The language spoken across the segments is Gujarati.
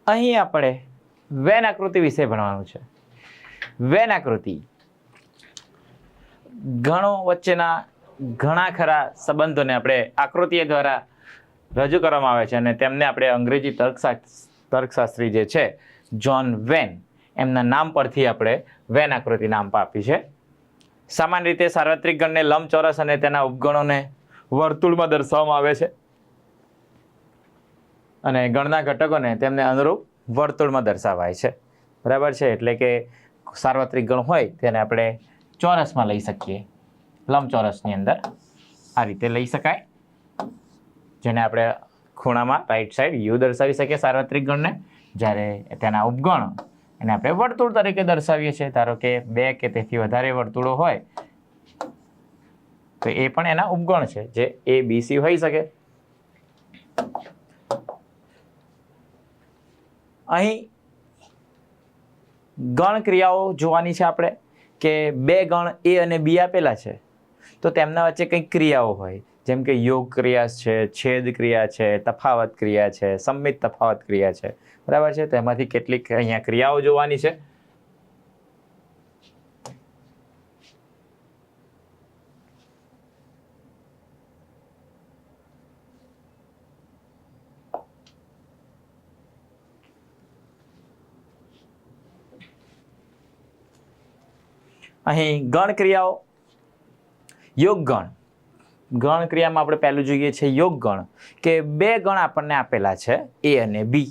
અહીં આપણે વેન આકૃતિ વિશે ભણવાનું છે. વેન આકૃતિ ગણો વચ્ચેના ઘણા ખરા સંબંધોને આપણે આકૃતિઓ દ્વારા રજૂ કરવામાં આવે છે અને તેમને આપણે અંગ્રેજી તર્કશાસ્ત્રી જે છે જ્હોન વેન એમના નામ પરથી આપણે વેન આકૃતિ નામ આપ્યું છે. સામાન્ય રીતે સાર્વત્રિક ગણને લંબચોરસ અને તેના ઉપગણોને વર્તુળમાં દર્શાવવામાં આવે છે અને ગણના ઘટકોને તેમને અનુરૂપ વર્તુળમાં દર્શાવાય છે. બરાબર છે. એટલે કે સાર્વત્રિક ગણ હોય તેને આપણે ચોરસમાં લઈ શકીએ, લંબચોરસની અંદર આ રીતે લઈ શકાય, જેને આપણે ખૂણામાં રાઈટ સાઈડ યુ દર્શાવી શકીએ સાર્વત્રિક ગણને. જ્યારે તેના ઉપગણ એને આપણે વર્તુળ તરીકે દર્શાવીએ છીએ. ધારો કે 2 કે તેથી વધારે વર્તુળો હોય તો એ પણ એના ઉપગણ છે, જે A B C હોઈ શકે. અહીં ગણ ક્રિયાઓ જોવાની છે આપણે કે 2 ગણ A અને B આપેલા છે તો તેમના વચ્ચે કંઈક ક્રિયાઓ હોય, જેમ કે યોગ ક્રિયા છે, છેદ ક્રિયા છે, તફાવત ક્રિયા છે, સંમિત તફાવત ક્રિયા છે. બરાબર છે. તો એમાંથી કેટલીક અહીંયા ક્રિયાઓ જોવાની છે. અહીં ગણ ક્રિયાઓ. યોગ ગણ. ગણ ક્રિયામાં આપણે પહેલું જોઈએ છે યોગ ગણ, કે 2 ગણ આપણને આપેલા છે A અને B.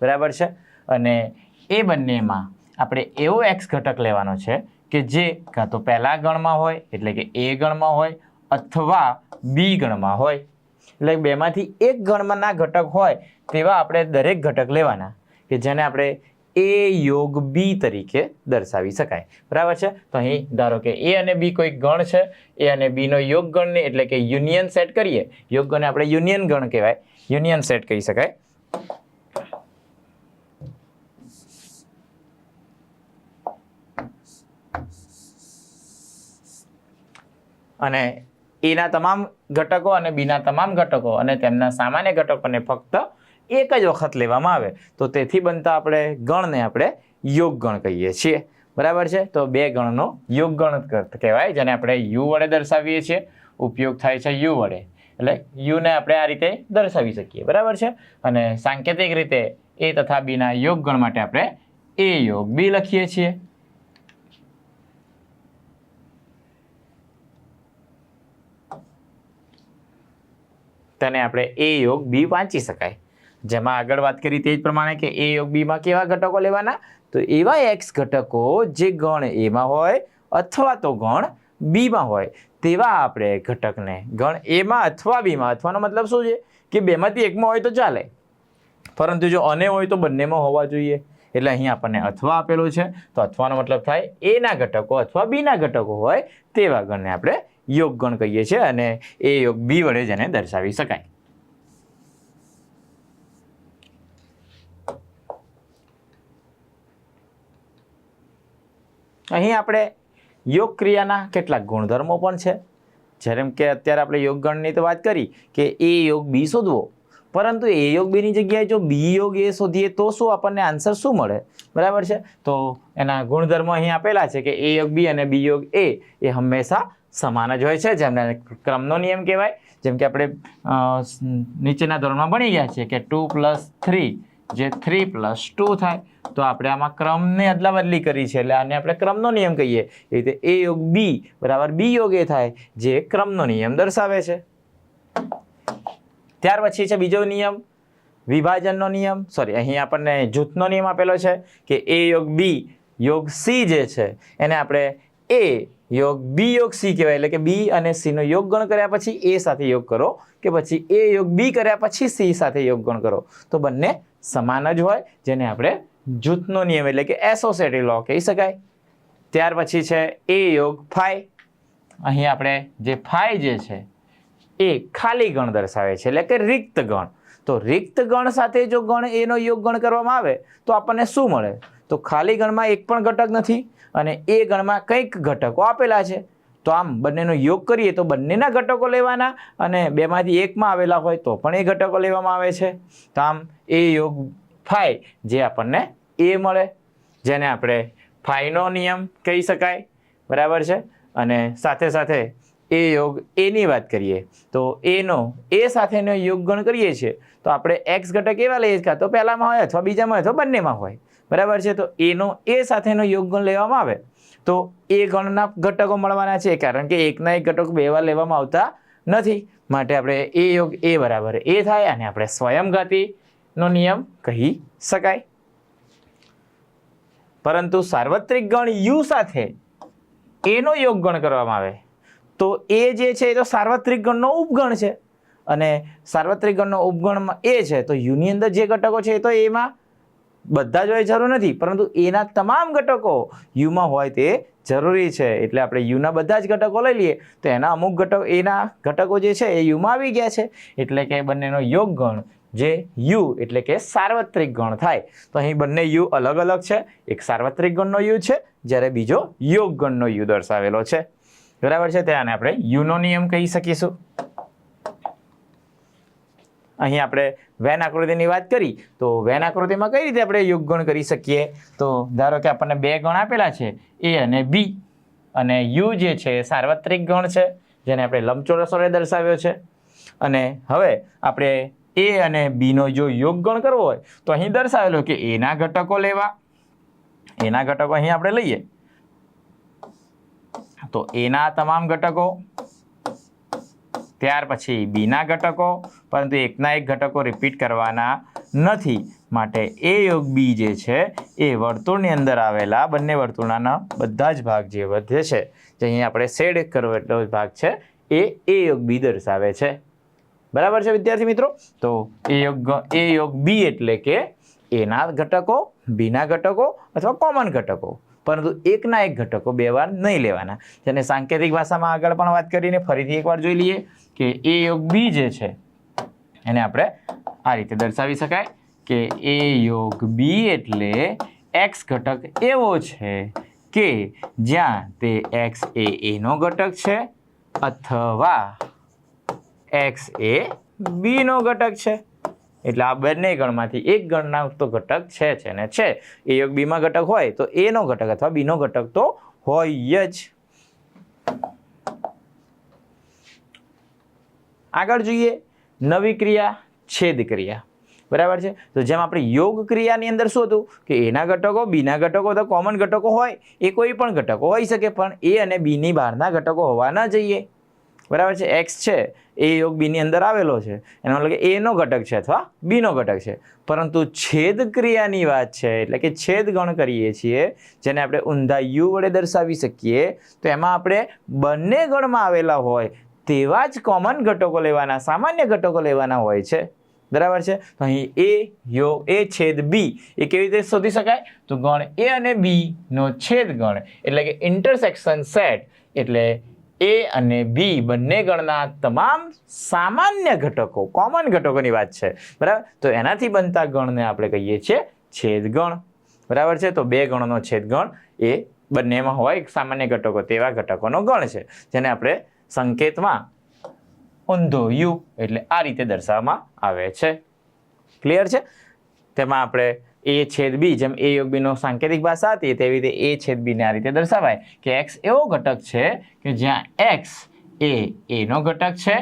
બરાબર છે. અને એ બંનેમાં આપણે એવો x ઘટક લેવાનો છે કે જે કાં તો પહેલા ગણમાં હોય એટલે કે A ગણમાં હોય અથવા B ગણમાં હોય. એટલે બેમાંથી એક ગણમાંના ઘટક હોય તેવા આપણે દરેક ઘટક લેવાના કે જેને આપણે A યોગ B તરીકે દર્શાવી શકાય. બરાબર છે. તો અહીં ધારો કે A અને B કોઈ ગણ છે, A અને B નો યોગ ગણને એટલે કે યુનિયન સેટ કરીએ. યોગ ગણને આપણે યુનિયન ગણ કહેવાય, યુનિયન સેટ કહી શકાય. અને A ના તમામ ઘટકો અને B ના તમામ ઘટકો અને તેમના સામાન્ય ઘટકોને ફક્ત એક જ વખત લેવામાં આવે તો તેથી બનતા આપણે ગણને આપણે યોગ ગણ કહીએ છીએ. બરાબર છે. તો 2 ગણનો યોગ ગણ કહેવાય, જેને આપણે યુ વડે દર્શાવીએ છીએ. ઉપયોગ થાય છે યુ વડે, એટલે યુને આપણે આ રીતે દર્શાવી શકીએ. બરાબર છે. અને સાંકેતિક રીતે A તથા B ના યોગ ગણ માટે આપણે A યોગ B લખીએ છીએ. તેને આપણે A યોગ B વાંચી શકાય. જેમાં આગળ વાત કરી તે જ પ્રમાણે કે A યોગ B માં કેવા ઘટકો લેવાના, તો એવા x ઘટકો જે ગણ A માં હોય અથવા તો ગણ B માં હોય તેવા આપણે ઘટકને ગણ A માં અથવા B માં, અથવાનો મતલબ શું છે કે બેમાંથી એકમાં હોય તો ચાલે, પરંતુ જો અને હોય તો બંનેમાં હોવા જોઈએ. એટલે અહીં આપણને અથવા આપેલો છે તો અથવાનો મતલબ થાય A ના ઘટકો અથવા B ના ઘટકો હોય તેવા ગણને આપણે યોગ ગણ કહીએ છીએ અને A યોગ B વડે જેને દર્શાવી શકાય. અહીં આપણે યોગ ક્રિયાના કેટલાક ગુણધર્મો પણ છે. જેમ કે અત્યારે આપણે યોગ ગણની તો વાત કરી કે A યોગ B શોધવો, પરંતુ A યોગ B ની જગ્યાએ જો B યોગ A શોધીએ તો શું આપણને આન્સર શું મળે? બરાબર છે. તો એના ગુણધર્મો અહીં આપેલા છે કે A યોગ B અને B યોગ A એ હંમેશા સમાન જ હોય છે, જેમને ક્રમનો નિયમ કહેવાય. જેમ કે આપણે નીચેના ધોરણમાં ભણી ગયા છીએ કે 2 + 3 જે 3 + 2 થાય. તો આપણે આમાં ક્રમને અદલા બદલી કરી છે એટલે આને આપણે ક્રમનો નિયમ કહીએ. એ રીતે A યોગ B બરાબર B યોગ A થાય, જે ક્રમનો નિયમ દર્શાવે છે. ત્યાર પછી છે બીજો નિયમ, વિભાજનનો નિયમ. અહીં આપણને જૂથનો નિયમ આપેલો છે કે A યોગ B યોગ C જે છે એને આપણે A યોગ B યોગ C કહેવાય. એટલે કે B અને C નો યોગ ગણ કર્યા પછી A સાથે યોગ કરો કે પછી A યોગ B કર્યા પછી C સાથે યોગ ગણ કરો તો બંને સમાન જ હોય, જેને આપણે જૂથનો નિયમ એટલે કે એસોસિએટિવ લો કહી શકાય. ત્યાર પછી છે A યોગ phi. અહીં આપણે જે phi જે છે એ ખાલી ગણ દર્શાવે છે એટલે કે રિક્ત ગણ. તો રિક્ત ગણ સાથે જો ગણ A નો યોગ ગણ કરવામાં આવે તો આપણને શું મળે? તો ખાલી ગણમાં એક પણ ઘટક નથી અને A ગણમાં કંઈક ઘટકો આપેલા છે. તો આમ બંનેનો યોગ કરીએ તો બંનેના ઘટકો લેવાના અને બેમાંથી એકમાં આવેલા હોય તો પણ એ ઘટકો લેવામાં આવે છે. તો આમ A યોગ ફાઈ જે આપણને એ મળે, જેને આપણે ફાઈનો નિયમ કહી શકાય, બરાબર છે. અને સાથે સાથે એ યોગ એની વાત કરીએ તો એનો એ સાથેનો યોગગણ કરીએ છીએ તો આપણે એક્સ ઘટક એવા લઈએ કાં તો પહેલામાં હોય અથવા બીજામાં હોય અથવા બંનેમાં હોય, બરાબર છે. તો એનો એ સાથેનો યોગગણ લેવામાં આવે તો એ ગણના ઘટકો મળવાના છે, કારણ કે એકના એક ઘટકો બે વાર લેવામાં આવતા નથી, માટે આપણે એ યોગ એ બરાબર એ થાય અને આપણે સ્વયંઘાતીનો નિયમ કહી શકાય. પરંતુ સાર્વત્રિક ગણ યુ સાથે એનો યોગગણ કરવામાં આવે તો એ જે છે એ તો સાર્વત્રિક ગણનો ઉપગણ છે, અને સાર્વત્રિક ગણનો ઉપગણમાં એ છે તો યુની અંદર જે ઘટકો છે એ તો એમાં બધા જ હોય જરૂર નથી, પરંતુ એના તમામ ઘટકો યુમાં હોય તે જરૂરી છે. એટલે આપણે યુના બધા જ ઘટકો લઈ લઈએ તો એના અમુક ઘટકો એના ઘટકો જે છે એ યુમાં આવી ગયા છે, એટલે કે બંનેનો યોગગણ જે યુ એટલે કે સાર્વત્રિક ગણ થાય. તો અહીં બંને યુ અલગ અલગ છે, એક સાર્વત્રિક ગણનો યુ છે જ્યારે બીજો યોગગણનો યુ દર્શાવેલો છે, બરાબર છે. તેને આપણે યુનો નિયમ કહી શકીશું. અહીં આપણે વેન આકૃતિની વાત કરી તો વેન આકૃતિમાં કઈ રીતે આપણે યોગગણ કરી શકીએ, તો ધારો કે આપણને બે ગણ આપેલા છે એ અને બી, અને યુ જે છે એ સાર્વત્રિક ગણ છે જેને આપણે લંબચોરસ વડે દર્શાવ્યો છે. અને હવે આપણે એ અને બીનો જો યોગગણ કરવો હોય તો અહીં દર્શાવેલો કે એના ઘટકો લેવા, એના ઘટકો અહીં આપણે લઈએ તો એના તમામ ઘટકો, ત્યાર પછી બીના ઘટકો, પરંતુ એકના એક ઘટકો રિપીટ કરવાના નથી, માટે એ યોગ બી જે છે એ વર્તુળની અંદર આવેલા બંને વર્તુળના બધા જ ભાગ જે વધે છે, જે અહીં આપણે શેડ કરવો એટલો ભાગ છે એ યોગ બી દર્શાવે છે, બરાબર છે વિદ્યાર્થી મિત્રો. તો એ યોગ બી એટલે કે એના ઘટકો, બીના ઘટકો અથવા કોમન ઘટકો, પરંતુ એકના એક ઘટકો બે વાર નહીં લેવાના, જેને સાંકેતિક ભાષામાં આગળ પણ વાત કરીને ફરીથી એકવાર જોઈ લઈએ કે એ યોગ બી જે છે એને આપણે આ રીતે દર્શાવી શકાય કે એ યોગ બી એટલે એક્સ ઘટક એવો છે કે જ્યાં તે એક્સ એ એનો ઘટક છે અથવા એક્સ એ બીનો ઘટક છે. એટલે આ બંને ગણમાંથી એક ગણના તો ઘટક છે ને છે. એ યોગ બીમાં ઘટક હોય તો એનો ઘટક અથવા બીનો ઘટક તો હોય જ. આગળ જોઈએ નવી ક્રિયા છેદ ક્રિયા, બરાબર છે. તો જેમ આપણે યોગ ક્રિયાની અંદર શું હતું કે એના ઘટકો બીના ઘટકો તો કોમન ઘટકો હોય, એ કોઈ પણ ઘટકો હોઈ શકે, પણ એ અને બીની બહારના ઘટકો હોવા ન જોઈએ, બરાબર છે. એક્સ છે એ યોગ બીની અંદર આવેલો છે, એનો મતલબ કે એનો ઘટક છે અથવા બીનો ઘટક છે, પરંતુ છેદ ક્રિયાની વાત છે એટલે કે છેદ ગણ કરીએ છીએ જેને આપણે ઊંધા યુ વડે દર્શાવી શકીએ, તો એમાં આપણે બંને ગણમાં આવેલા હોય તેવા જ કોમન ઘટકો લેવાના, સામાન્ય ઘટકો લેવાના હોય છે, બરાબર છે. તો અહીં એ છેદ બી એ કેવી રીતે શોધી શકાય, તો ગણ એ અને બી નો છેદ ગણ એટલે કે ઇન્ટરસેક્શન સેટ એટલે એ અને બી બંને ગણના તમામ સામાન્ય ઘટકો, કોમન ઘટકોની વાત છે, બરાબર. તો એનાથી બનતા ગણને આપણે કહીએ છીએ છેદ ગણ, બરાબર છે. તો બે ગણનો છેદ ગણ એ બંનેમાં હોય સામાન્ય ઘટકો તેવા ઘટકોનો ગણ છે, જેને આપણે સંકેતમાં ઊંધો યુ એટલે આ રીતે દર્શાવવામાં આવે છે. ક્લિયર છે. તેમાં આપણે એ છેદ બી, જેમ એ યોગ બીનો સાંકેતિક ભાષા હતી તેવી રીતે એ છેદ બીને આ રીતે દર્શાવાય કે એક્સ એવો ઘટક છે કે જ્યાં એક્સ એ એનો ઘટક છે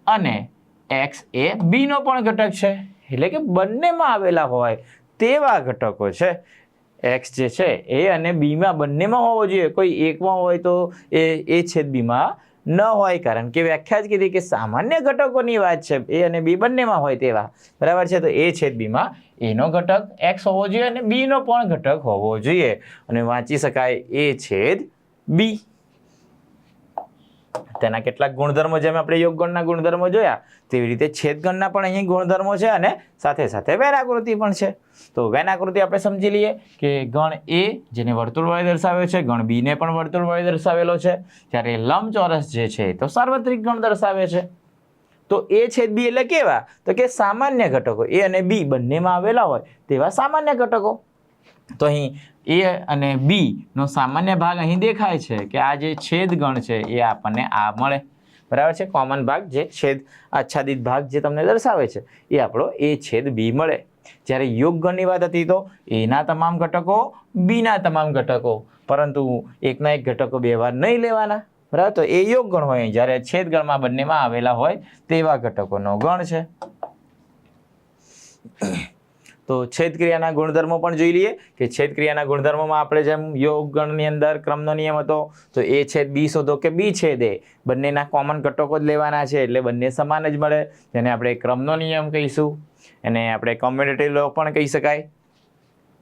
અને એક્સ એ બીનો પણ ઘટક છે, એટલે કે બંનેમાં આવેલા હોય તેવા ઘટકો છે. એક્સ જે છે એ અને બીમાં બંનેમાં હોવો જોઈએ, કોઈ એકમાં હોય તો એ છેદ બીમાં ન હોય, કારણ કે વ્યાખ્યા જ કીધી કે સામાન્ય ઘટકોની વાત છે, એ અને બી બંનેમાં હોય તેવા, બરાબર છે. તો એ છેદ બીમાં એનો ઘટક એક્સ હોવો જોઈએ અને બીનો પણ ઘટક હોવો જોઈએ, અને વાંચી શકાય એ છેદ બી. તેના કેટલાક ગુણધર્મો જેમ આપણે યોગગણના ગુણધર્મો જોયા તેવી રીતે છેદગણના પણ અહીં ગુણધર્મો છે અને સાથે સાથે વેન આકૃતિ પણ છે. તો વેન આકૃતિ આપણે સમજી લઈએ કે ગણ એ જેને વર્તુળ વડે દર્શાવ્યો છે, ગણ બી ને પણ વર્તુળ વડે દર્શાવેલો છે, ત્યારે લંબચોરસ જે છે તો સાર્વત્રિક ગણ દર્શાવે છે. તો એ છેદ બી એટલે કેવા, તો કે સામાન્ય ઘટકો એ અને બી બંનેમાં આવેલા હોય તેવા સામાન્ય ઘટકો. તો અહીં એ અને બી નો સામાન્ય ભાગ અહીં દેખાય છે કે આ જે છેદ ગણ છે એ આપણને આ મળે, બરાબર છે. કોમન ભાગ જે છેદ આચ્છાદિત ભાગ જે તમને દર્શાવે છે એ આપણો એ છેદ બી મળે, જ્યારે યોગ ગણની વાત હતી તો એના તમામ ઘટકો, બીના તમામ ઘટકો, પરંતુ એકના એક ઘટકો બે વાર નહીં લેવાના, બરાબર. તો એ યોગ ગણ હોય. જ્યારે છેદ ગણમાં બંનેમાં આવેલા હોય તેવા ઘટકોનો ગણ છે. તો છેદ ક્રિયાના ગુણધર્મો પણ જોઈ લઈએ કે છેદ ક્રિયાના ગુણધર્મોમાં આપણે જેમ યોગ ગણની અંદર ક્રમનો નિયમ હતો તો એ છેદ બી શોધો કે બી છેદ એ બંનેના કોમન ઘટકો જ લેવાના છે એટલે બંને સમાન જ મળે, જેને આપણે ક્રમનો નિયમ કહીશું. એને આપણે કોમ્યુટેટિવ લો પણ કહી શકાય.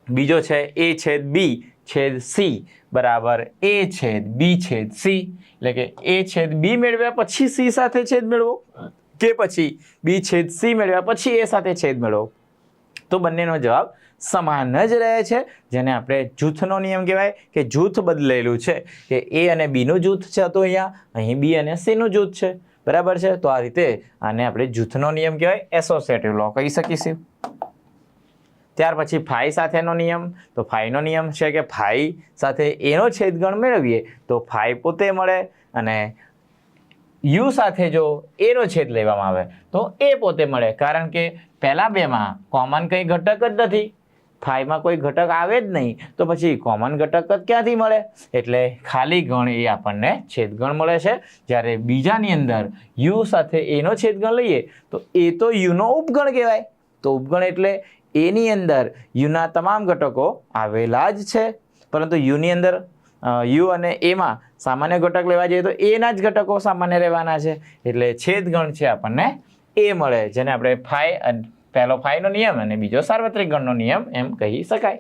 બીજો છે એ છેદ બી છેદ સી બરાબર એ છેદ બી છેદ સી, એટલે કે એ છેદ બી મેળવ્યા પછી સી સાથે છેદ મેળવો કે પછી બી છેદ સી મેળવ્યા પછી એ સાથે છેદ મેળવો, તો બંનેનો જવાબ સમાન જ રહે છે, જેને આપણે જૂથનો નિયમ કહેવાય કે જૂથ બદલેલું છે કે એ અને બીનું જૂથ છે તો અહીં બી અને સીનું જૂથ છે, બરાબર છે. તો આ રીતે આને આપણે જૂથનો નિયમ કહેવાય, એસોસિએટિવ લો કહી શકીશું. ત્યાર પછી ફાઈ સાથેનો નિયમ, તો ફાઈનો નિયમ છે કે ફાઈ સાથે એનો છેદગણ મેળવીએ તો ફાઈ પોતે મળે અને યુ સાથે જો એનો છેદ લેવામાં આવે તો એ પોતે મળે, કારણ કે પહેલા બેમાં કોમન કંઈ ઘટક જ નથી, ફાઈમાં કોઈ ઘટક આવે જ નહીં, તો પછી કોમન ઘટક જ ક્યાંથી મળે, એટલે ખાલી ગણ એ આપણને છેદગણ મળે છે. જ્યારે બીજાની અંદર યુ સાથે એનો છેદગણ લઈએ તો એ તો યુનો ઉપગણ કહેવાય. તો ઉપગણ એટલે એની અંદર યુના તમામ ઘટકો આવેલા જ છે, પરંતુ યુની અંદર યુ અને એમાં સામાન્ય ઘટક લેવા જઈએ તો એના જ ઘટકો સામાન્ય રહેવાના છે, એટલે છેદગણ છે આપણને એ મળે, જેને આપણે ફાઈ, પહેલો ફાઈનો નિયમ અને બીજો સાર્વત્રિક ગણનો નિયમ એમ કહી શકાય.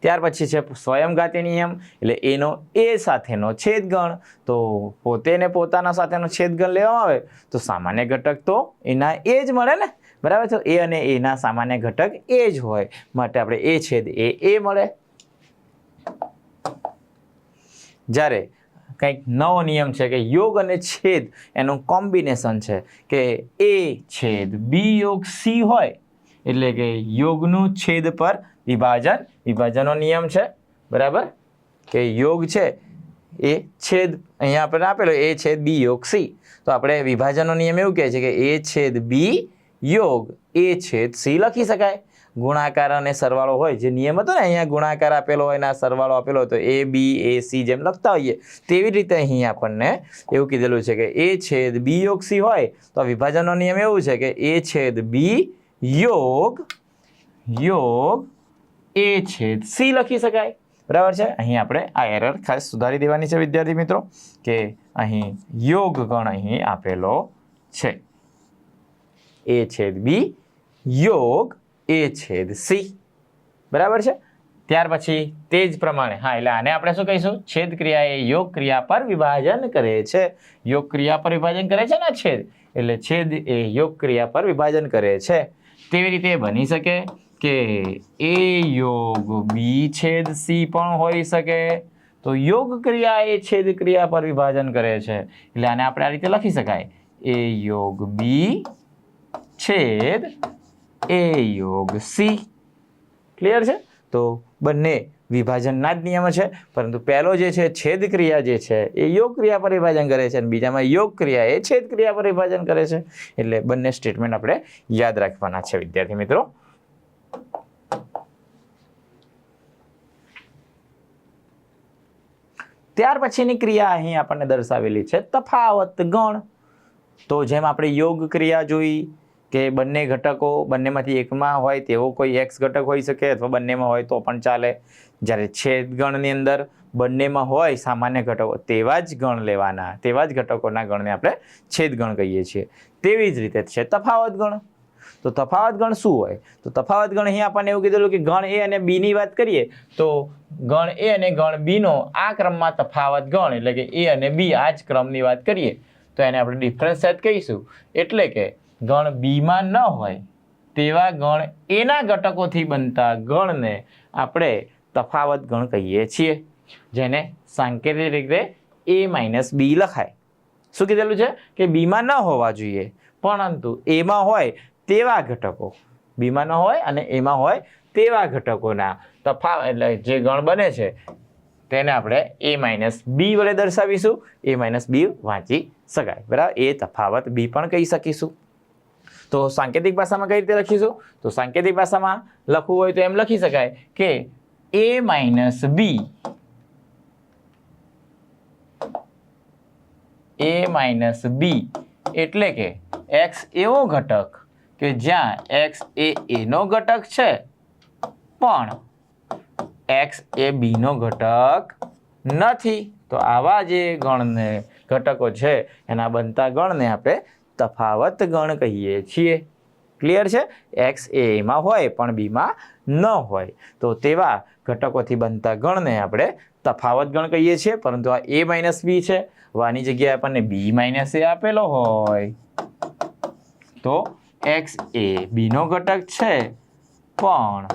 ત્યાર પછી છે સ્વયંઘાતી નિયમ, એટલે એનો એ સાથેનો છેદગણ, તો પોતે ને પોતાના સાથેનો છેદગણ લેવામાં આવે તો સામાન્ય ઘટક તો એના એ જ મળે ને, બરાબર છે. એ અને એના સામાન્ય ઘટક એ જ હોય માટે આપણે એ છેદ એ મળે. જ્યારે કંઈક નવો નિયમ છે કે યોગ અને છેદ એનું કોમ્બિનેશન છે કે એ છેદ બી યોગ સી હોય, એટલે કે યોગનું છેદ પર વિભાજનનો નિયમ છે, બરાબર, કે યોગ છે એ છેદ અહીંયા આપણે આપેલો એ છેદ બી યોગ સી, તો આપણે વિભાજનનો નિયમ એવું કહે છે કે એ છેદ બી યોગ એ છેદ સી લખી શકાય. ગુણાકાર અને સરવાળો હોય જે નિયમ હતો ને, અહીંયા ગુણાકાર આપેલો હોય ને સરવાળો આપેલો હોય તો એ બી એ સી જેમ લખતા હોઈએ તેવી રીતે અહીં આપણને એવું કીધેલું છે કે એ છેદ બી યોગ સી હોય તો વિભાજનનો નિયમ એવું છે કે એ છેદ બી યોગ એ છેદ સી લખી શકાય, બરાબર છે. અહીં આપણે આ એરર ખાસ સુધારી દેવાની છે વિદ્યાર્થી મિત્રો, કે અહીં યોગ ગણ અહીં આપેલો છે એ છેદ બી યોગ એ છેદ સી, બરાબર છે. ત્યાર પછી તે જ પ્રમાણે એટલે આને આપણે શું કહીશું, છેદ ક્રિયા એ યોગ ક્રિયા પર વિભાજન કરે છે. યોગ ક્રિયા પર વિભાજન કરે છે ને છેદ, એટલે છેદ એ યોગ ક્રિયા પર વિભાજન કરે છે. તેવી રીતે બની શકે કે એ યોગ બી છેદ સી પણ હોઈ શકે, તો યોગ ક્રિયા એ છેદ ક્રિયા પર વિભાજન કરે છે, એટલે આને આપણે આ રીતે લખી શકાય એ યોગ બી છેદ એ યોગ સી. ક્લિયર છે. તો બંને વિભાજનના જ નિયમો છે, પરંતુ પહેલો જે છે છેદ ક્રિયા જે છે એ યોગ ક્રિયા પર વિભાજન કરે છે અને બીજામાં યોગ ક્રિયા એ છેદ ક્રિયા પર વિભાજન કરે છે, એટલે બંને સ્ટેટમેન્ટ આપણે યાદ રાખવાના છે વિદ્યાર્થી મિત્રો. ત્યાર પછીની ક્રિયા અહીં આપણને દર્શાવેલી છે તફાવત ગણ. તો જેમ આપણે યોગ ક્રિયા જોઈ કે બંને ઘટકો બંનેમાંથી એકમાં હોય તેવો કોઈ એક્સ ઘટક હોઈ શકે અથવા બંનેમાં હોય તો પણ ચાલે. જ્યારે છેદ ગણની અંદર બંનેમાં હોય સામાન્ય ઘટકો તેવા જ ગણ લેવાના, તેવા જ ઘટકોના ગણને આપણે છેદ ગણ કહીએ છીએ. તેવી જ રીતે છે તફાવત ગણ. તો તફાવત ગણ શું હોય, તો તફાવત ગણ અહીં આપણને એવું કીધેલું કે ગણ એ અને બી ની વાત કરીએ તો ગણ એ અને ગણ બી નો આ ક્રમમાં તફાવત ગણ, એટલે કે એ અને બી આ જ ક્રમની વાત કરીએ તો એને આપણે ડિફરન્સ સેટ કહીશું. એટલે કે ગણ બીમાં ન હોય તેવા ગણ એના ઘટકોથી બનતા ગણને આપણે તફાવત ગણ કહીએ છીએ, જેને સાંકેતિક રીતે એ માઇનસ બી લખાય. શું કીધેલું છે કે બીમાં ન હોવા જોઈએ પરંતુ એમાં હોય તેવા ઘટકો, બીમાં ન હોય અને એમાં હોય તેવા ઘટકોના તફાવત એટલે જે ગણ બને છે તેને આપણે એ માઇનસ બી વડે દર્શાવીશું. એ માઇનસ બી વાંચી શકાય, બરાબર. એ તફાવત બી પણ કહી શકીશું. તો સાંકેતિક ભાષામાં કઈ રીતે લખીશું? તો સાંકેતિક ભાષામાં લખવું હોય તો એમ લખી શકાય કે a minus B, a minus B એટલે કે x એવો ઘટક કે જ્યાં x એ a નો ઘટક છે પણ x એ b નો ઘટક નથી. તો આવા જે ગણને ઘટકો છે એના બનતા ગણને આપણે તફાવત ગણ કહીએ છીએ. ક્લિયર છે? x એ એમાં હોય પણ બીમાં ન હોય તો તેવા ઘટકોથી બનતા ગણને આપણે તફાવત ગણ કહીએ છીએ. પરંતુ આ a માઇનસ બી છે, આની જગ્યાએ આપણને b માઇનસ એ આપેલો હોય તો x એ b નો ઘટક છે પણ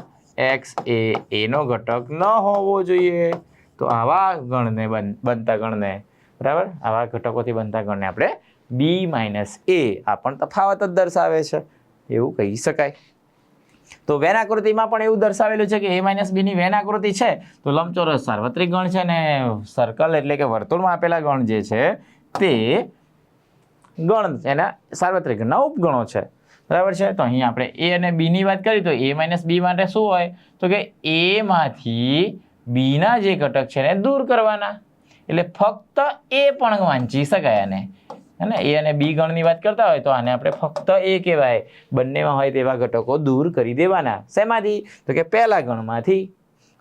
x એ a નો ઘટક ન હોવો જોઈએ. તો આવા ગણને બનતા ગણને, બરાબર, આવા ઘટકોથી બનતા ગણને આપણે b માઇનસ એ આ પણ તફાવત જ દર્શાવે છે એવું કહી શકાય. તો વેન આકૃતિમાં પણ એવું દર્શાવેલું છે કે a માઇનસ બી ની વેન આકૃતિ છે તો લંબચોરસ સાર્વત્રિક ગણ છે ને સર્કલ એટલે કે વર્તુળમાં આપેલા ગણ જે છે તે ગણ એના સાર્વત્રિક ગણના ઉપગણો છે. બરાબર છે? તો અહીં આપણે a અને b ની વાત કરી તો a માઇનસ બી માટે શું હોય તો કે a માંથી b ના જે ઘટક છે એને દૂર કરવાના. એટલે ફક્ત a પણ વાંચી શકાય આને. અને a અને b ગણની વાત કરતા હોય તો આને આપણે ફક્ત a કહેવાય. બંનેમાં હોય તેવા ઘટકો દૂર કરી દેવાના. શેમાંથી? તો કે પહેલા ગણમાંથી.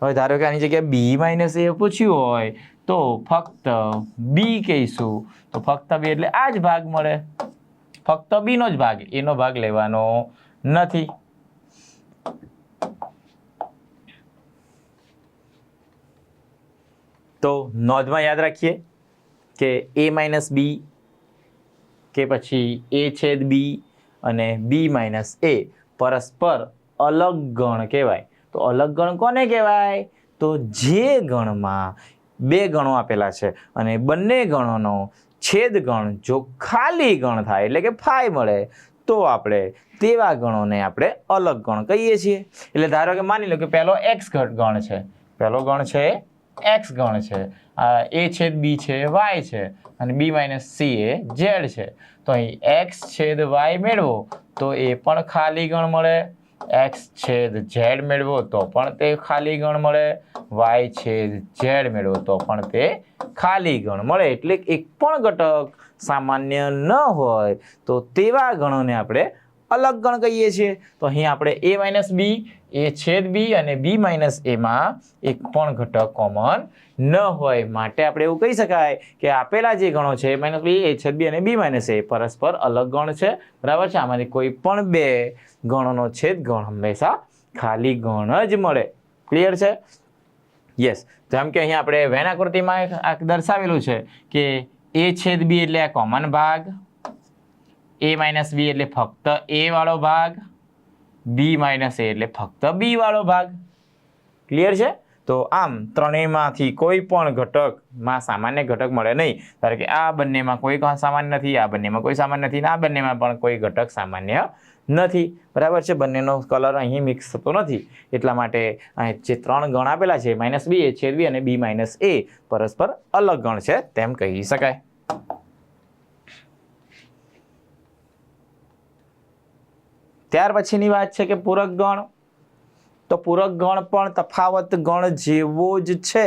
હવે ધારો કે આની જગ્યાએ b માઇનસ a પૂછ્યું હોય તો ફક્ત b કહીશું તો ફક્ત b એટલે આ જ ભાગ મળે. ફક્ત b નો જ ભાગ, a નો ભાગ લેવાનો નથી. તો નોંધમાં યાદ રાખીએ કે a માઇનસ બી કે પછી a છેદ બી અને b માઇનસ એ પરસ્પર અલગ ગણ કહેવાય. તો અલગ ગણ કોને કહેવાય? તો જે ગણમાં બે ગણો આપેલા છે અને બંને ગણોનો છેદ ગણ જો ખાલી ગણ થાય એટલે કે ફાઈ મળે તો આપણે તેવા ગણોને આપણે અલગ ગણ કહીએ છીએ. એટલે ધારો કે માની લો કે પહેલો x ગણ છે, પહેલો ગણ છે x ગણ છે, a છેદ b છે y છે અને b માઇનસ c એ z છે. તો અહીં x છેદ y મેળવો તો એ પણ ખાલી ગણ મળે, x છેદ z મેળવો તો પણ તે ખાલી ગણ મળે, y છેદ z મેળવો તો પણ તે ખાલી ગણ મળે. એટલે એક પણ ઘટક સામાન્ય ન હોય તો તેવા ગણોને આપણે અલગ ગણ કહીએ છીએ. તો અહીં આપણે a માઇનસ બી, a છેદ બી અને b માઇનસ એમાં એક પણ ઘટક કોમન ન હોય માટે આપણે એવું કહી શકાય કે આપેલા જે ગણો છે a માઇનસ બી, a છેદ બી અને b માઇનસ એ પરસ્પર અલગ ગણ છે. બરાબર છે? આમાંથી કોઈ પણ બે ગણોનો છેદ ગણ હંમેશા ખાલી ગણ જ મળે. ક્લિયર છે? યસ. જેમ કે અહીં આપણે વેન આકૃતિમાં દર્શાવેલું છે કે a છેદ બી એટલે આ કોમન ભાગ, a માઇનસ બી એટલે ફક્ત a વાળો ભાગ, b માઇનસ એ એટલે ફક્ત b વાળો ભાગ. ક્લિયર છે? તો આમ ત્રણેયમાંથી કોઈ પણ ઘટકમાં સામાન્ય ઘટક મળે નહીં. ધારો કે આ બંનેમાં કોઈ સામાન્ય નથી, આ બંનેમાં કોઈ સામાન્ય નથી, આ બંનેમાં પણ કોઈ ઘટક સામાન્ય નથી. બરાબર છે? બંનેનો કલર અહીં મિક્સ થતો નથી. એટલા માટે અહીં જે ત્રણ ગણ આપેલા છે માઇનસ બી, એ છેદ બી અને b માઇનસ એ પરસ્પર અલગ ગણ છે તેમ કહી શકાય. ત્યાર પછીની વાત છે કે પૂરક ગણ. તો પૂરક ગણ પણ તફાવત ગણ જેવો જ છે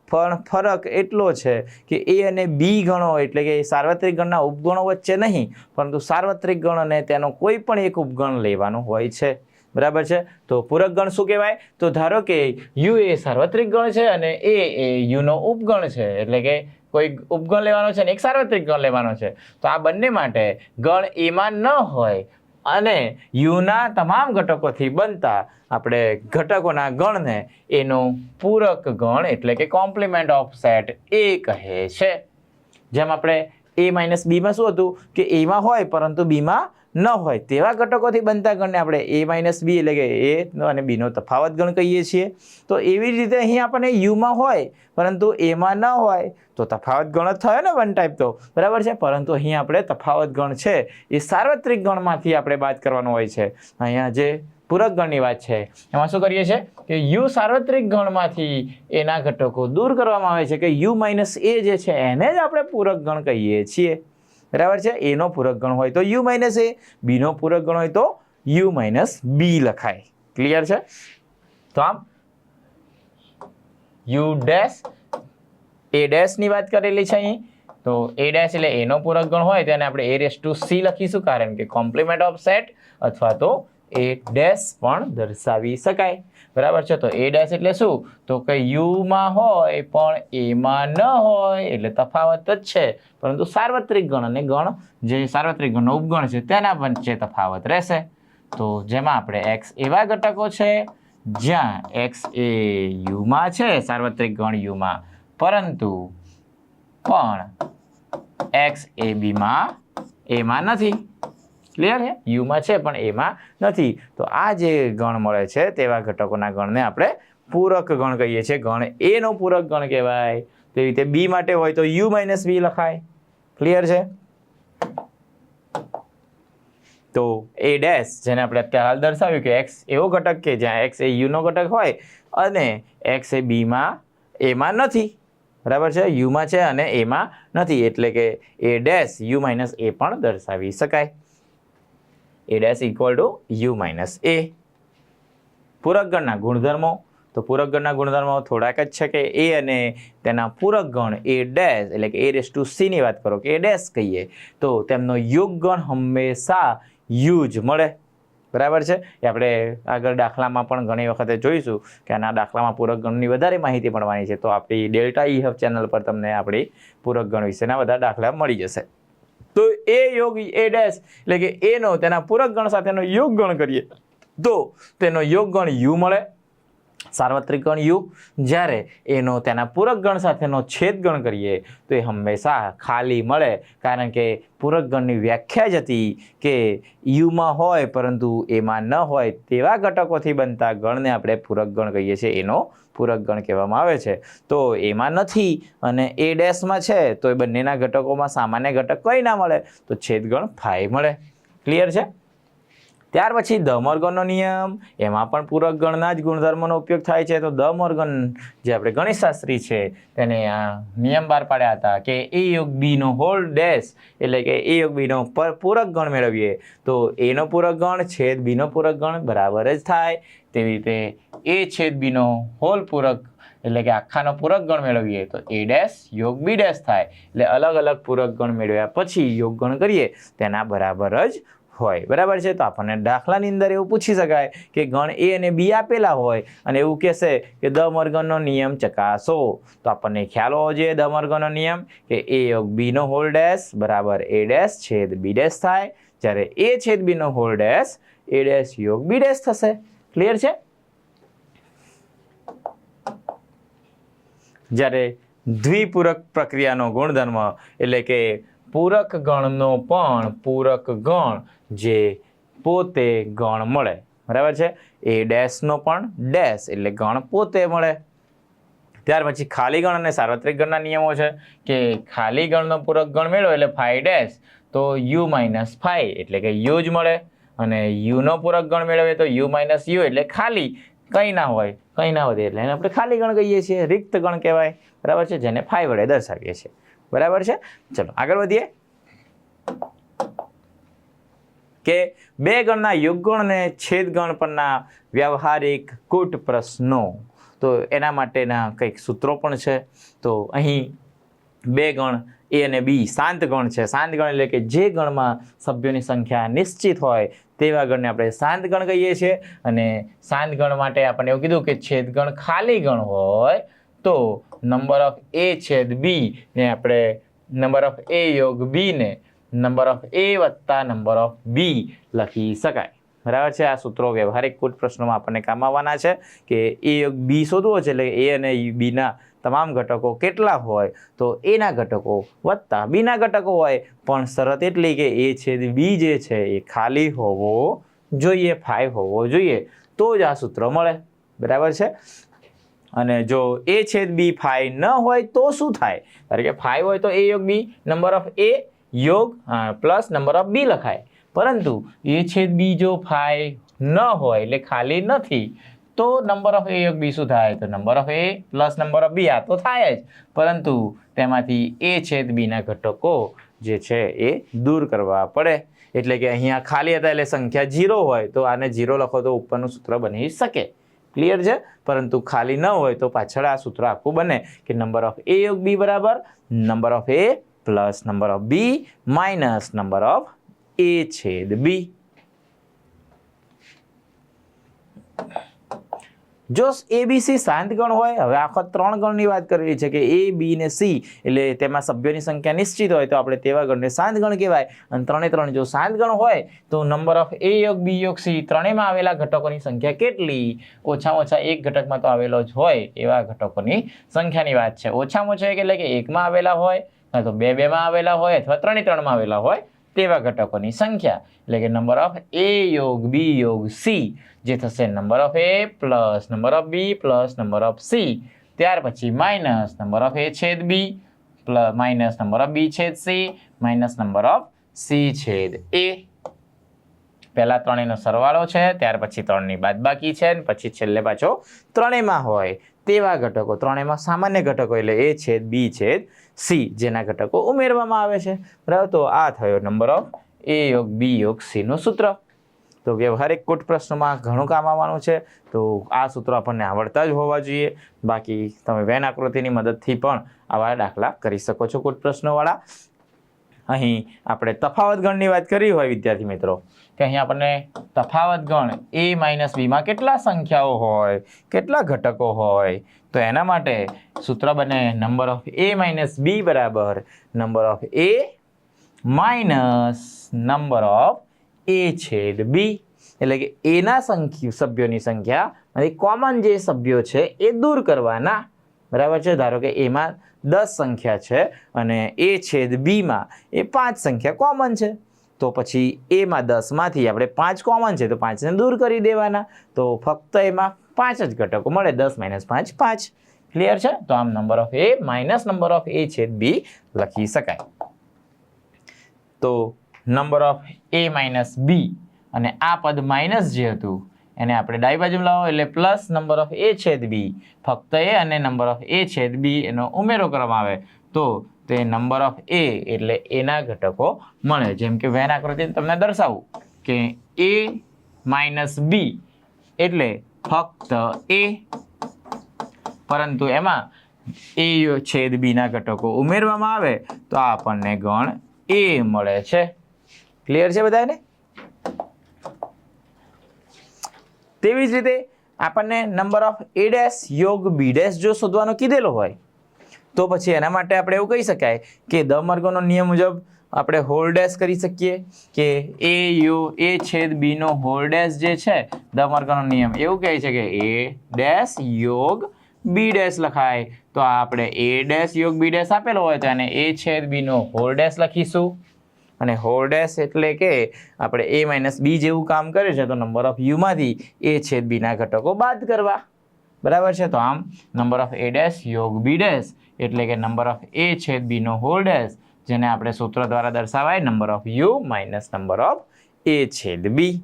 પણ ફરક એટલો છે કે a અને b ગણો એટલે કે સાર્વત્રિક ગણના ઉપગણો વચ્ચે નહીં પરંતુ સાર્વત્રિક ગણ અને તેનો કોઈ પણ એક ઉપગણ લેવાનો હોય છે. બરાબર છે? તો પૂરક ગણ શું કહેવાય? તો ધારો કે u એ સાર્વત્રિક ગણ છે અને a એ u નો ઉપગણ છે. એટલે કે કોઈ ઉપગણ લેવાનો છે અને એક સાર્વત્રિક ગણ લેવાનો છે. તો આ બંને માટે ગણ એમાં ન હોય અને યુના તમામ ઘટકોથી બનતા આપણે ઘટકોના ગણને એનો પૂરક ગણ એટલે કે કોમ્પ્લિમેન્ટ ઓફ સેટ એ કહે છે. જેમ આપણે a માઇનસ બીમાં શું હતું કે એમાં હોય પરંતુ બીમાં ન હોય તેવા ઘટકોથી બનતા ગણને આપણે a માઇનસ બી એટલે કે a અને b નો તફાવત ગણ કહીએ છીએ. તો એવી રીતે અહીં આપણને યુમાં હોય પરંતુ એમાં ન હોય તો તફાવત ગણ જ થયો ને વન ટાઈપ તો. બરાબર છે? પરંતુ અહીં આપણે તફાવત ગણ છે એ સાર્વત્રિક ગણમાંથી આપણે બાદ કરવાનો હોય છે. અહીંયા જે પૂરક ગણની વાત છે એમાં શું કરીએ છીએ કે યુ સાર્વત્રિક ગણમાંથી એના ઘટકો દૂર કરવામાં આવે છે કે યુ માઇનસ એ જે છે એને જ આપણે પૂરક ગણ કહીએ છીએ. બરાબર છે. એ નો પૂરક ગણ હોય તો યુ માઇનસ એ, બી નો પૂરક ગણ હોય તો યુ માઇનસ બી લખાય. ક્લિયર છે? તો આમ યુ ડેશ એ ડેશ ની વાત કરેલી છે અહીં, તો એ ડેશ એટલે એનો પૂરક ગણ હોય તેને આપણે એ રેસ ટુ સી લખીશું, કારણ કે કોમ્પ્લિમેન્ટ ઓફ સેટ અથવા તો એ ડેશ પણ દર્શાવી શકાય. બરાબર છે. તો એ ડેશ એટલે શું? તો કે યુમાં હોય પણ એમાં ન હોય, એટલે તફાવત જ છે, પરંતુ સાર્વત્રિક ગણ અને ગણ જે સાર્વત્રિક ગણનો ઉપગણ છે તેના વચ્ચે તફાવત રહેશે. તો જેમાં આપણે એક્સ એવા ઘટકો છે જ્યાં એક્સ એ યુમાં છે, સાર્વત્રિક ગણ યુમાં, પરંતુ પણ એક્સ એ બીમાં એમાં નથી. ક્લિયર છે? યુમાં છે પણ એમાં નથી. તો આ જે ગણ મળે છે તેવા ઘટકોના ગણને આપણે પૂરક ગણ કહીએ છીએ. ગણ એ નો પૂરક ગણ કહેવાય. તેવી રીતે બી માટે હોય તો યુ માઇનસ બી લખાય. ક્લિયર છે? તો એ ડેશ જેને આપણે અત્યારે હાલ દર્શાવ્યું કે એક્સ એવો ઘટક કે જ્યાં એક્સ એ યુ નો ઘટક હોય અને એક્સ એ બીમાં એમાં નથી. બરાબર છે? યુમાં છે અને એમાં નથી, એટલે કે A dash U minus A પણ દર્શાવી શકાય. A dash equal to U minus A. પૂરક ગણના ગુણધર્મો, તો પૂરક ગણના ગુણધર્મો થોડાક જ છે કે એ અને તેના પૂરક ગણ એ ડેશ એટલે કે એ રેસ ટુ સી ની વાત કરો કે એ ડેશ કહીએ તો તેમનો યોગ ગણ હંમેશા યુ જ મળે. બરાબર છે? એ આપણે આગળ દાખલામાં પણ ઘણી વખતે જોઈશું કે આના દાખલામાં પૂરક ગણની વધારે માહિતી મળવાની છે. તો આપણી ડેલ્ટા ઈ હબ ચેનલ પર તમને આપણી પૂરક ગણ વિશેના બધા દાખલા મળી જશે. તો એ યોગ એ ડેશ એટલે કે એનો તેના પૂરક ગણ સાથેનો યોગ ગણ કરીએ તો તેનો યોગ ગણ યુ મળે, સાર્વત્રિક ગણ યુ. જ્યારે એનો તેના પૂરક ગણ સાથેનો છેદ ગણ કરીએ તો એ હંમેશા ખાલી મળે, કારણ કે પૂરક ગણની વ્યાખ્યા જ હતી કે યુમાં હોય પરંતુ એમાં ન હોય તેવા ઘટકોથી બનતા ગણને આપણે પૂરક ગણ કહીએ છીએ. એનો પૂરક ગણ કહેવામાં આવે છે. તો એમાં નથી અને એ ડેશમાં છે તો એ બંનેના ઘટકોમાં સામાન્ય ઘટક કઈ ના મળે, તો છેદ ગણ 5 મળે. ક્લિયર છે? ત્યાર પછી દ મોર્ગનનો નિયમ, એમાં પણ પૂરક ગણના જ ગુણધર્મોનો ઉપયોગ થાય છે. તો દ મોર્ગન જે આપણે ગણિતશાસ્ત્રી છે તેને આ નિયમ બહાર પાડ્યા હતા કે એ યોગ બી નો હોલ ડેશ એટલે કે એ યોગ બી નો પૂરક ગણ મેળવીએ તો એનો પૂરક ગણ છેદ બી નો પૂરક ગણ બરાબર જ થાય. તેવી રીતે એ છેદ બી નો હોલ પૂરક એટલે કે આખાનો પૂરક ગણ મેળવીએ તો એ ડેશ યોગ બી ડેશ થાય. એટલે અલગ અલગ પૂરક ગણ મેળવ્યા પછી યોગ ગણ કરીએ તેના બરાબર જ હોય. બરાબર છે? તો આપણને દાખલાની અંદર એવું પૂછી શકાય કે ગણ એ અને બી આપેલા હોય અને એવું કહેશે કે દ મોર્ગનનો નિયમ ચકાસો. તો આપણને ખ્યાલ હોવો જોઈએ દ મોર્ગનનો નિયમ કે એ યોગ બી નો હોલ ડેશ બરાબર એ ડેશ છેદ બી ડેશ થાય, જ્યારે એ છેદ બી નો હોલ ડેશ એ ડેશ યોગ બી ડેશ થશે. ક્લિયર છે? જ્યારે દ્વિપૂરક પ્રક્રિયાનો ગુણધર્મ એટલે કે પૂરક ગણનો પણ પૂરક ગણ જે પોતે ગણ મળે. બરાબર છે? એ ડેશનો પણ ડેશ એટલે ગણ પોતે મળે. ત્યાર પછી ખાલી ગણ અને સાર્વત્રિક ગણના નિયમો છે કે ખાલી ગણનો પૂરક ગણ મેળવો એટલે 5 ડેશ તો યુ માઇનસ 5 એટલે કે યુ જ મળે, અને યુનો પૂરક ગણ મેળવે તો યુ માઇનસ યુ એટલે ખાલી કંઈ ના હોય કંઈ ના વધે એટલે એને આપણે ખાલી ગણ કહીએ છીએ, રિક્ત ગણ કહેવાય. બરાબર છે? જેને 5 વડે દર્શાવીએ છીએ. બરાબર છે? ચલો આગળ વધીએ કે બે ગણના યોગગણ અને છેદગણ પરના વ્યવહારિક કૂટ પ્રશ્નો. તો એના માટેના કંઈક સૂત્રો પણ છે. તો અહીં બે ગણ એ અને બી શાંત ગણ છે. શાંત ગણ એટલે કે જે ગણમાં સભ્યોની સંખ્યા નિશ્ચિત હોય તેવા ગણને આપણે શાંત ગણ કહીએ છીએ. અને શાંત ગણ માટે આપણને એવું કીધું કે છેદગણ ખાલી ગણ હોય તો નંબર ઓફ એ છેદ બી ને આપણે નંબર ઓફ એ યોગ બી ને નંબર ઓફ એ વત્તા નંબર ઓફ બી લખી શકાય. બરાબર છે? આ સૂત્રો વ્યવહારિક કૂટ પ્રશ્નોમાં આપણને કામ આવવાના છે કે એ યોગ બી શોધવો છે એટલે એ અને બીના તમામ ઘટકો કેટલા હોય તો એના ઘટકો વત્તા બીના ઘટકો હોય, પણ શરત એટલી કે એ છેદ બી જે છે એ ખાલી હોવો જોઈએ, 5 હોવો જોઈએ, તો જ આ સૂત્ર મળે. બરાબર છે? અને જો એ છેદ બી 5 ન હોય તો શું થાય? કારણ કે 5 હોય તો એ યોગ બી નંબર ઓફ એ યોગ પ્લસ નંબર ઓફ બી લખાય, પરંતુ એ છેદ બી જો 5 ન હોય એટલે ખાલી નથી તો નંબર ઓફ એ યોગ બી શું થાય? તો number of A plus number of B આ તો થાય જ, પરંતુ તેમાંથી એ છેદ બીના ઘટકો જે છે એ દૂર કરવા પડે. એટલે કે અહીંયા ખાલી હતા એટલે સંખ્યા 0 હોય તો આને 0 લખો તો ઉપરનું સૂત્ર બની શકે. ક્લિયર છે? પરંતુ ખાલી ન હોય તો પાછળ આ સૂત્ર આખું બને કે નંબર ઓફ એ યોગ બી બરાબર number of A plus number of B minus number of A છેદ બી. જો એબીસી શાંત ગણ હોય, હવે આખો 3 ગણની વાત કરેલી છે કે એ બી ને સી એટલે તેમાં સભ્યોની સંખ્યા નિશ્ચિત હોય તો આપણે તેવા ગણને શાંત ગણ કહેવાય. અને 3 જો શાંત ગણ હોય તો નંબર ઓફ એ યોગ બી યોગ સી ત્રણેયમાં આવેલા ઘટકોની સંખ્યા કેટલી? ઓછામાં ઓછા એક ઘટકમાં તો આવેલો જ હોય એવા ઘટકોની સંખ્યાની વાત છે. ઓછામાં ઓછા એટલે કે 1માં આવેલા હોય, કાં તો 2 માં આવેલા હોય અથવા 3 માં આવેલા હોય તેવા ઘટકોની સંખ્યા. એટલે કે નંબર ઓફ એ યોગ બી યોગ સી જે થશે number of A plus number of B plus number of C, ત્યાર પછી માઇનસ નંબર ઓફ એ છેદ B plus minus number of B છેદ C minus number of C છેદ એ. પહેલા ત્રણેયનો સરવાળો છે, ત્યાર પછી 3ની બાદબાકી છે, પછી છેલ્લે પાછો ત્રણેયમાં હોય તેવા ઘટકો, ત્રણેયમાં સામાન્ય ઘટકો એટલે એ છેદ બી છેદ સી જેના ઘટકો ઉમેરવામાં આવે છે. બરાબર, તો આ થયો નંબર ઓફ એ યોગ બી યોગ સી નું સૂત્ર. તો વ્યવહારિક કૂટ પ્રશ્નોમાં ઘણું કામ આવવાનું છે. તો આ સૂત્રો આપણને આવડતા જ હોવા જોઈએ. બાકી તમે વેન આકૃતિની મદદથી પણ આવા દાખલા કરી શકો છો કૂટ પ્રશ્નોવાળા. અહીં આપણે તફાવત ગણની વાત કરી હોય વિદ્યાર્થી મિત્રો કે અહીં આપણને તફાવત ગણ એ માઇનસ બીમાં કેટલા સંખ્યાઓ હોય, કેટલા ઘટકો હોય, તો એના માટે સૂત્ર બને number of A minus B બરાબર number of A minus number of A છેદ બી. એટલે કે એના સભ્યોની સંખ્યા અને કોમન જે સભ્યો છે એ દૂર કરવાના. બરાબર છે? ધારો કે એમાં 10 સંખ્યા છે અને એ છેદ બીમાં એ 5 સંખ્યા કોમન છે, તો પછી એમાં 10માંથી આપણે 5 કોમન છે તો 5ને દૂર કરી દેવાના. તો ફક્ત એમાં 5 જ ઘટકો મળે, 10 - 5 5. ક્લિયર છે? તો આમ number of A minus number of A છેદ બી લખી શકાય. તો number of A minus B અને આ પદ માઇનસ જે હતું એને આપણે ડાબી બાજુ લાવો એટલે પ્લસ નંબર ઓફ એ છેદ બી, ફક્ત એ અને નંબર ઓફ એ છેદ બી એનો ઉમેરો કરવામાં આવે તો તે નંબર ઓફ એ એટલે એના ઘટકો મળે. જેમ કે વેન આકૃતિ તમને દર્શાવું કે એ માઇનસ બી એટલે ફક્ત એ, પરંતુ એમાં એ છેદ બીના ઘટકો ઉમેરવામાં આવે તો આપણને ગણ એ મળે છે. ક્લિયર છે બધાને? તેવી જ રીતે આપણને નંબર ઓફ એ ડેશ યોગ બી ડેશ જો શોધવાનો કીધેલો હોય તો પછી એના માટે આપણે એવું કહી શકાય કે દ માર્ગોનો નિયમ મુજબ આપણે હોલ ડેશ કરી શકીએ કે એ છેદ બી નો હોલ ડેશ જે છે દ માર્ગોનો નિયમ એવું કહે છે કે એ ડેશ યોગ બી ડેશ લખાય. તો આપણે એ ડેશ યોગ બી ડેશ આપેલો હોય તો એને એ છેદ બી નો હોલ ડેશ લખીશું. અને હોલ ડેશ એટલે કે આપણે એ માઇનસ બી જેવું કામ કરે છે તો નંબર ઓફ યુમાંથી એ છેદ બીના ઘટકો બાદ કરવા. બરાબર છે? તો આમ નંબર ઓફ એ ડેશ યોગ બી ડેશ એટલે કે નંબર ઓફ એ છેદ બી નો હોલ ડેશ જેને આપણે સૂત્ર દ્વારા દર્શાવાય number of U minus number of A છેદ બી.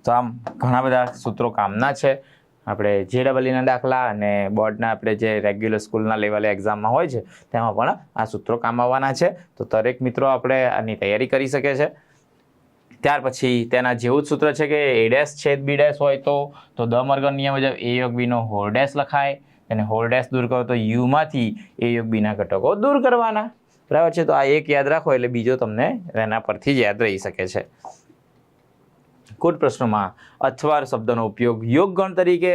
તો આમ ઘણા બધા સૂત્રો કામના છે. આપણે JEE દાખલા અને બોર્ડના આપણે જે રેગ્યુલર સ્કૂલના લેવલે એક્ઝામમાં હોય છે તેમાં પણ આ સૂત્રો કામ આવવાના છે. તો દરેક મિત્રો આપણે આની તૈયારી કરી શકે છે. ત્યાર પછી તેના જેવું જ સૂત્ર છે કે એ ડેશ છેદ બી ડેશ હોય તો દ માર્ગનો નિયમ મુજબ એ યોગ બીનો હોલ ડેશ લખાય. અને હોલ ડેશ દૂર કરો તો યુમાંથી એ યોગ બીના ઘટકો દૂર કરવાના. બરાબર છે? તો આ એક યાદ રાખો એટલે બીજો તમને એના પરથી જ યાદ રહી શકે છે. કૂટ પ્રશ્નોમાં અથવાર શબ્દનો ઉપયોગ યોગ ગણ તરીકે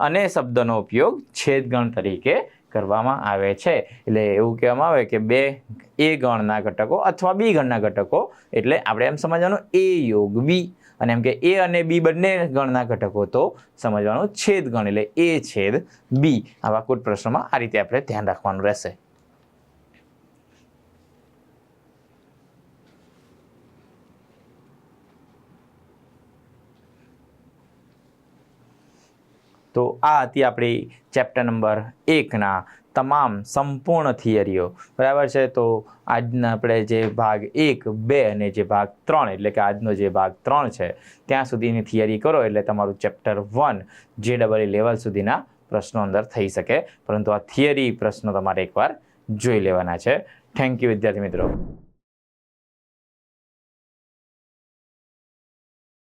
અને શબ્દનો ઉપયોગ છેદ ગણ તરીકે કરવામાં આવે છે. એટલે એવું કહેવામાં આવે કે બે એ ગણના ઘટકો અથવા બી ગણના ઘટકો એટલે આપણે એમ સમજવાનું એ યોગ બી, અને એમ કે એ અને બી બંને ગણના ઘટકો તો સમજવાનું છેદ ગણ એટલે એ છેદ બી. આવા કૂટ પ્રશ્નોમાં આ રીતે આપણે ધ્યાન રાખવાનું રહેશે. તો આ હતી આપણી ચેપ્ટર નંબર 1ના તમામ સંપૂર્ણ થિયરીઓ. બરાબર છે? તો આજના આપણે જે ભાગ 1, 2 અને જે ભાગ 3 એટલે કે આજનો જે ભાગ 3 છે ત્યાં સુધીની થિયરી કરો એટલે તમારું ચેપ્ટર 1 JEE લેવલ સુધીના પ્રશ્નો અંદર થઈ શકે. પરંતુ આ થિયરી પ્રશ્નો તમારે એકવાર જોઈ લેવાના છે. થેન્ક યુ વિદ્યાર્થી મિત્રો.